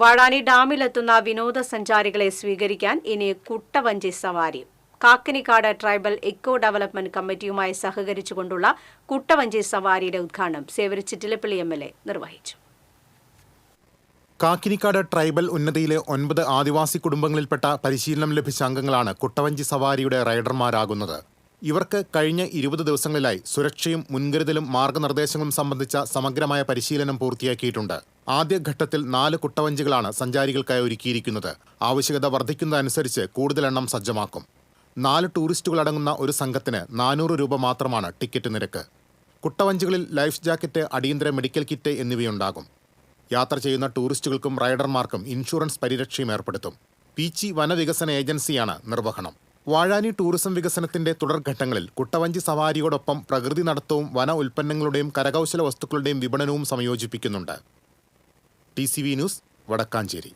വാഴാനി ഡാമിലെത്തുന്ന വിനോദസഞ്ചാരികളെ സ്വീകരിക്കാൻ ഇനി കുട്ടവഞ്ചി സവാരി. കാക്കനിക്കാട് ട്രൈബൽ ഇക്കോ ഡെവലപ്മെന്റ് കമ്മിറ്റിയുമായി സഹകരിച്ചുകൊണ്ടുള്ള കുട്ടവഞ്ചി സവാരിയുടെ ഉദ്ഘാടനം സേവ്യർ ചിറ്റിലപ്പള്ളി MLA നിർവഹിച്ചു. കാക്കിനിക്കാട് ട്രൈബൽ ഉന്നതിയിലെ 9 ആദിവാസി കുടുംബങ്ങളിൽപ്പെട്ട പരിശീലനം ലഭിച്ച അംഗങ്ങളാണ് കുട്ടവഞ്ചി സവാരിയുടെ റൈഡർമാരാകുന്നത്. ഇവർക്ക് കഴിഞ്ഞ 20 ദിവസങ്ങളിലായി സുരക്ഷയും മുൻകരുതലും മാർഗനിർദ്ദേശങ്ങളും സംബന്ധിച്ച സമഗ്രമായ പരിശീലനം പൂർത്തിയാക്കിയിട്ടുണ്ട്. ആദ്യഘട്ടത്തിൽ 4 കുട്ടവഞ്ചികളാണ് സഞ്ചാരികൾക്കായി ഒരുക്കിയിരിക്കുന്നത്. ആവശ്യകത വർദ്ധിക്കുന്നതനുസരിച്ച് കൂടുതൽ എണ്ണം സജ്ജമാക്കും. 4 ടൂറിസ്റ്റുകളടങ്ങുന്ന ഒരു സംഘത്തിന് 400 രൂപ മാത്രമാണ് ടിക്കറ്റ് നിരക്ക്. കുട്ടവഞ്ചികളിൽ ലൈഫ് ജാക്കറ്റ്, അടിയന്തര മെഡിക്കൽ കിറ്റ് എന്നിവയുണ്ടാകും. യാത്ര ചെയ്യുന്ന ടൂറിസ്റ്റുകൾക്കും റൈഡർമാർക്കും ഇൻഷുറൻസ് പരിരക്ഷയും ഏർപ്പെടുത്തും. പീച്ചി വനവികസന ഏജൻസിയാണ് നിർവഹണം. വാഴാനി ടൂറിസം വികസനത്തിന്റെ തുടർഘട്ടങ്ങളിൽ കുട്ടവഞ്ചി സവാരിയോടൊപ്പം പ്രകൃതി നടത്തവും വന ഉൽപ്പന്നങ്ങളുടെയും കരകൗശല വസ്തുക്കളുടെയും വിപണനവും സംയോജിപ്പിക്കുന്നുണ്ട്. TCV news, Vadakkanchery.